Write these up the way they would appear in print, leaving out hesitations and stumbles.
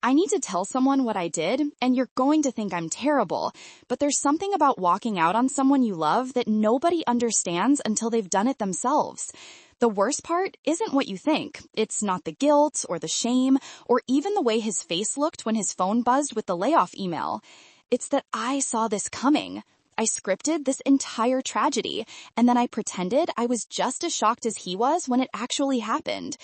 I need to tell someone what I did, and you're going to think I'm terrible, but there's something about walking out on someone you love that nobody understands until they've done it themselves. The worst part isn't what you think. It's not the guilt or the shame or even the way his face looked when his phone buzzed with the layoff email. It's that I saw this coming. I scripted this entire tragedy, and then I pretended I was just as shocked as he was when it actually happened.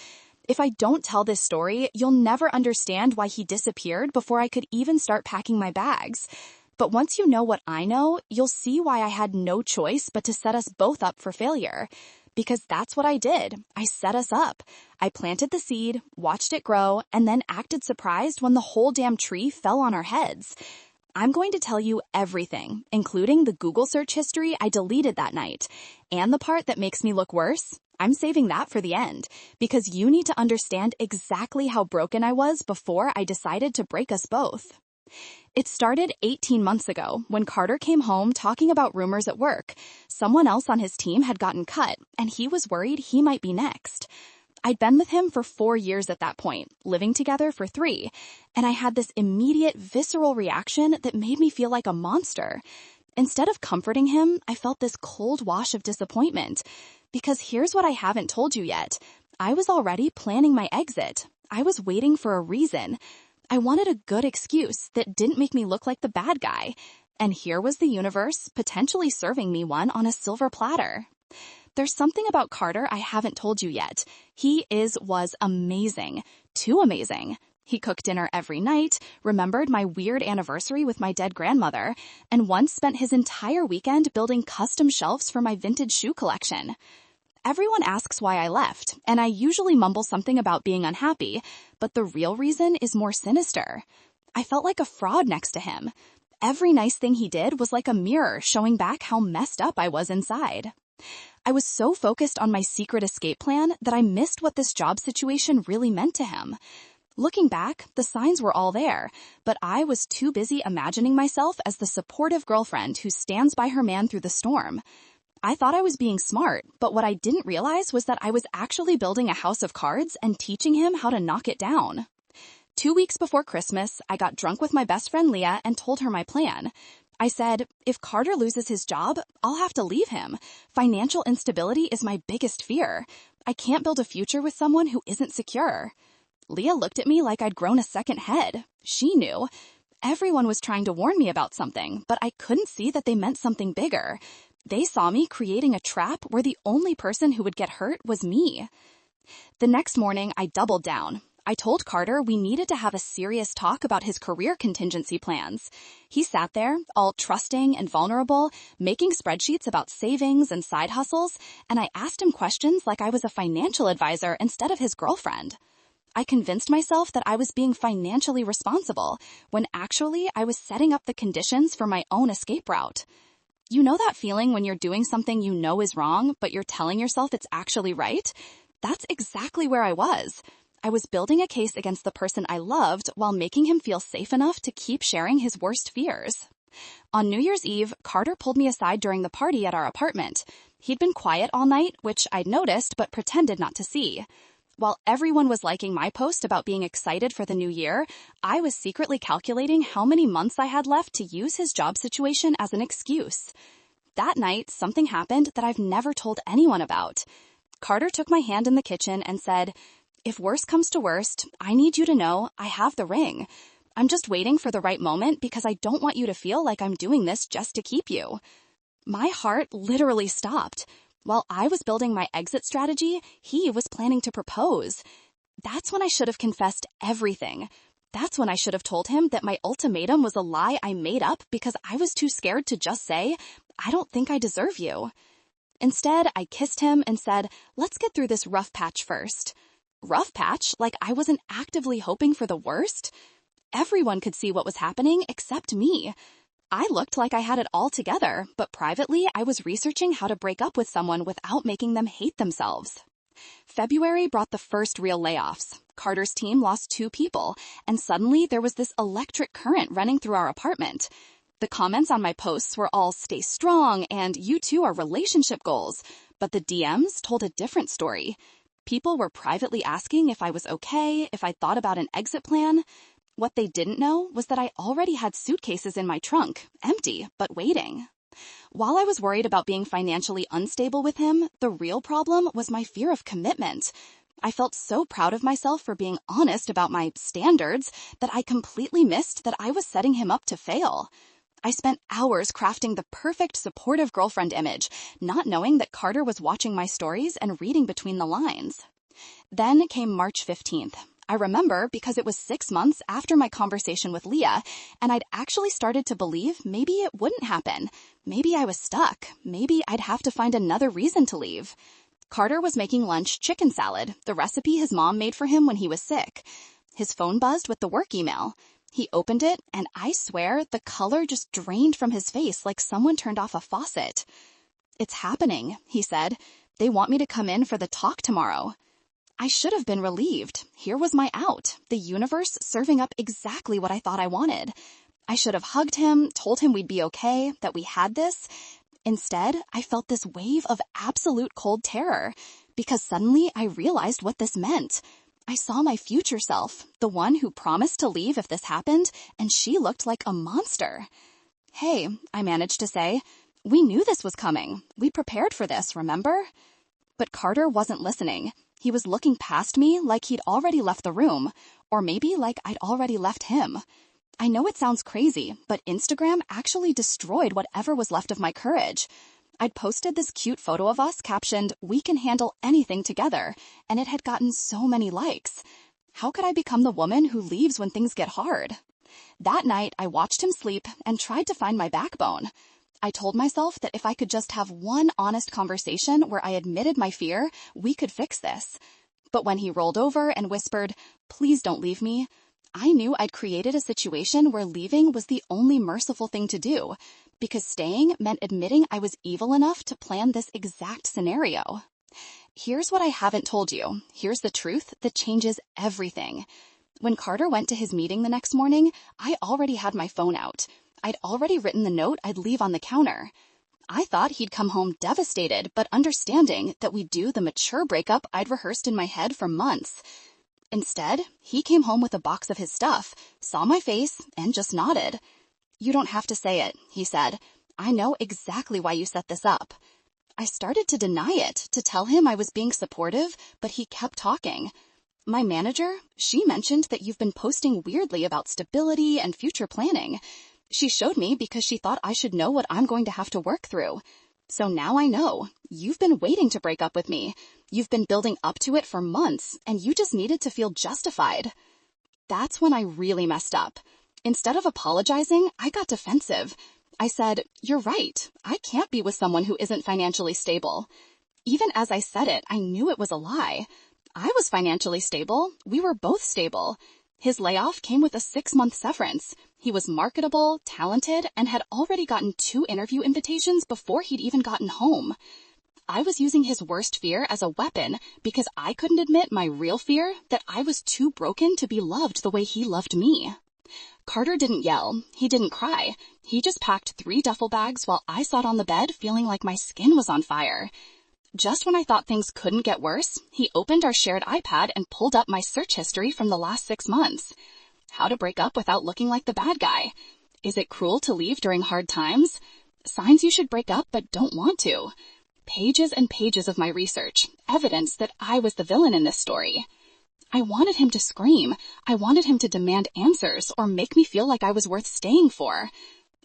If I don't tell this story, you'll never understand why he disappeared before I could even start packing my bags. But once you know what I know, you'll see why I had no choice but to set us both up for failure. Because that's what I did. I set us up. I planted the seed, watched it grow, and then acted surprised when the whole damn tree fell on our heads. I'm going to tell you everything, including the Google search history I deleted that night. And the part that makes me look worse, I'm saving that for the end, because you need to understand exactly how broken I was before I decided to break us both. It started 18 months ago when Carter came home talking about rumors at work. Someone else on his team had gotten cut, and he was worried he might be next. I'd been with him for 4 years at that point, living together for 3, and I had this immediate visceral reaction that made me feel like a monster. Instead of comforting him, I felt this cold wash of disappointment. Because here's what I haven't told you yet. I was already planning my exit. I was waiting for a reason. I wanted a good excuse that didn't make me look like the bad guy. And here was the universe potentially serving me one on a silver platter. There's something about Carter I haven't told you yet. He was amazing. Too amazing. He cooked dinner every night, remembered my weird anniversary with my dead grandmother, and once spent his entire weekend building custom shelves for my vintage shoe collection. Everyone asks why I left, and I usually mumble something about being unhappy, but the real reason is more sinister. I felt like a fraud next to him. Every nice thing he did was like a mirror showing back how messed up I was inside. I was so focused on my secret escape plan that I missed what this job situation really meant to him. Looking back, the signs were all there, but I was too busy imagining myself as the supportive girlfriend who stands by her man through the storm. I thought I was being smart, but what I didn't realize was that I was actually building a house of cards and teaching him how to knock it down. 2 weeks before Christmas, I got drunk with my best friend Leah and told her my plan. I said, if Carter loses his job, I'll have to leave him. Financial instability is my biggest fear. I can't build a future with someone who isn't secure. Leah looked at me like I'd grown a second head. She knew. Everyone was trying to warn me about something, but I couldn't see that they meant something bigger. They saw me creating a trap where the only person who would get hurt was me. The next morning, I doubled down. I told Carter we needed to have a serious talk about his career contingency plans. He sat there, all trusting and vulnerable, making spreadsheets about savings and side hustles, and I asked him questions like I was a financial advisor instead of his girlfriend. I convinced myself that I was being financially responsible, when actually I was setting up the conditions for my own escape route. You know that feeling when you're doing something you know is wrong, but you're telling yourself it's actually right? That's exactly where I was. I was building a case against the person I loved while making him feel safe enough to keep sharing his worst fears. On New Year's Eve, Carter pulled me aside during the party at our apartment. He'd been quiet all night, which I'd noticed but pretended not to see. While everyone was liking my post about being excited for the new year, I was secretly calculating how many months I had left to use his job situation as an excuse. That night, something happened that I've never told anyone about. Carter took my hand in the kitchen and said, "If worst comes to worst, I need you to know I have the ring. I'm just waiting for the right moment because I don't want you to feel like I'm doing this just to keep you." My heart literally stopped. While I was building my exit strategy, he was planning to propose. That's when I should have confessed everything. That's when I should have told him that my ultimatum was a lie I made up because I was too scared to just say, "I don't think I deserve you." Instead, I kissed him and said, "Let's get through this rough patch first." Rough patch? Like I wasn't actively hoping for the worst? Everyone could see what was happening except me. I looked like I had it all together, but privately I was researching how to break up with someone without making them hate themselves. February brought the first real layoffs. Carter's team lost 2 people, and suddenly there was this electric current running through our apartment. The comments on my posts were all "stay strong" and "you two are relationship goals," but the DMs told a different story. People were privately asking if I was okay, if I thought about an exit plan. What they didn't know was that I already had suitcases in my trunk, empty, but waiting. While I was worried about being financially unstable with him, the real problem was my fear of commitment. I felt so proud of myself for being honest about my standards that I completely missed that I was setting him up to fail. I spent hours crafting the perfect supportive girlfriend image, not knowing that Carter was watching my stories and reading between the lines. Then came March 15th. I remember because it was 6 months after my conversation with Leah, and I'd actually started to believe maybe it wouldn't happen. Maybe I was stuck. Maybe I'd have to find another reason to leave. Carter was making lunch chicken salad, the recipe his mom made for him when he was sick. His phone buzzed with the work email. He opened it, and I swear the color just drained from his face like someone turned off a faucet. "It's happening," he said. "They want me to come in for the talk tomorrow." I should have been relieved. Here was my out, the universe serving up exactly what I thought I wanted. I should have hugged him, told him we'd be okay, that we had this. Instead, I felt this wave of absolute cold terror, because suddenly I realized what this meant. I saw my future self, the one who promised to leave if this happened, and she looked like a monster. "Hey," I managed to say, "we knew this was coming. We prepared for this, remember?" But Carter wasn't listening. He was looking past me like he'd already left the room, or maybe like I'd already left him. I know it sounds crazy, but Instagram actually destroyed whatever was left of my courage. I'd posted this cute photo of us captioned, "We can handle anything together," and it had gotten so many likes. How could I become the woman who leaves when things get hard? That night, I watched him sleep and tried to find my backbone. I told myself that if I could just have one honest conversation where I admitted my fear, we could fix this. But when he rolled over and whispered, "Please don't leave me," I knew I'd created a situation where leaving was the only merciful thing to do, because staying meant admitting I was evil enough to plan this exact scenario. Here's what I haven't told you. Here's the truth that changes everything. When Carter went to his meeting the next morning, I already had my phone out. I'd already written the note I'd leave on the counter. I thought he'd come home devastated, but understanding that we'd do the mature breakup I'd rehearsed in my head for months. Instead, he came home with a box of his stuff, saw my face, and just nodded. "You don't have to say it," he said. "I know exactly why you set this up." I started to deny it, to tell him I was being supportive, but he kept talking. "My manager, she mentioned that you've been posting weirdly about stability and future planning. She showed me because she thought I should know what I'm going to have to work through. So now I know. You've been waiting to break up with me. You've been building up to it for months, and you just needed to feel justified." That's when I really messed up. Instead of apologizing, I got defensive. I said, "You're right. I can't be with someone who isn't financially stable." Even as I said it, I knew it was a lie. I was financially stable. We were both stable. His layoff came with a 6-month severance. He was marketable, talented, and had already gotten 2 interview invitations before he'd even gotten home. I was using his worst fear as a weapon because I couldn't admit my real fear, that I was too broken to be loved the way he loved me. Carter didn't yell. He didn't cry. He just packed 3 duffel bags while I sat on the bed feeling like my skin was on fire. Just when I thought things couldn't get worse, he opened our shared iPad and pulled up my search history from the last 6 months. How to break up without looking like the bad guy. Is it cruel to leave during hard times? Signs you should break up but don't want to. Pages and pages of my research, evidence that I was the villain in this story. I wanted him to scream. I wanted him to demand answers or make me feel like I was worth staying for.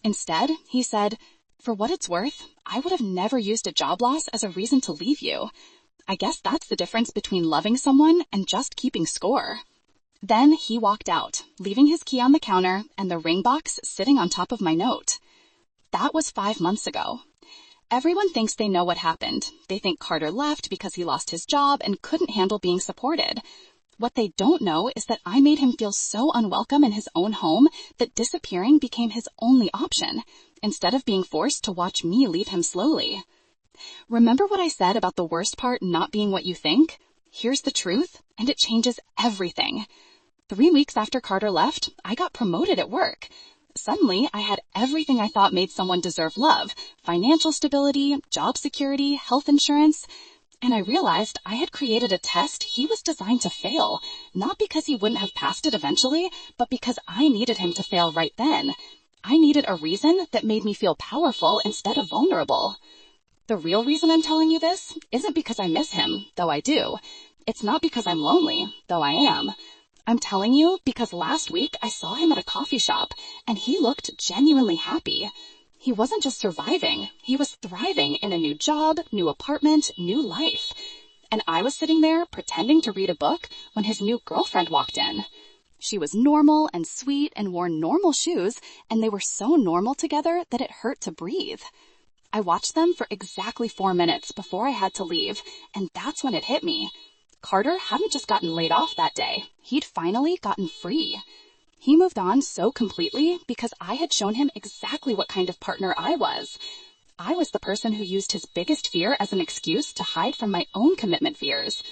Instead, he said, "For what it's worth, I would have never used a job loss as a reason to leave you. I guess that's the difference between loving someone and just keeping score." Then he walked out, leaving his key on the counter and the ring box sitting on top of my note. That was 5 months ago. Everyone thinks they know what happened. They think Carter left because he lost his job and couldn't handle being supported. What they don't know is that I made him feel so unwelcome in his own home that disappearing became his only option, instead of being forced to watch me leave him slowly. Remember what I said about the worst part not being what you think? Here's the truth, and it changes everything. 3 weeks after Carter left, I got promoted at work. Suddenly, I had everything I thought made someone deserve love: financial stability, job security, health insurance. And I realized I had created a test he was designed to fail, not because he wouldn't have passed it eventually, but because I needed him to fail right then. I needed a reason that made me feel powerful instead of vulnerable. The real reason I'm telling you this isn't because I miss him, though I do. It's not because I'm lonely, though I am. I'm telling you because last week I saw him at a coffee shop, and he looked genuinely happy. He wasn't just surviving, he was thriving in a new job, new apartment, new life. And I was sitting there pretending to read a book when his new girlfriend walked in. She was normal and sweet and wore normal shoes, and they were so normal together that it hurt to breathe. I watched them for exactly 4 minutes before I had to leave, and that's when it hit me. Carter hadn't just gotten laid off that day. He'd finally gotten free. He moved on so completely because I had shown him exactly what kind of partner I was. I was the person who used his biggest fear as an excuse to hide from my own commitment fears.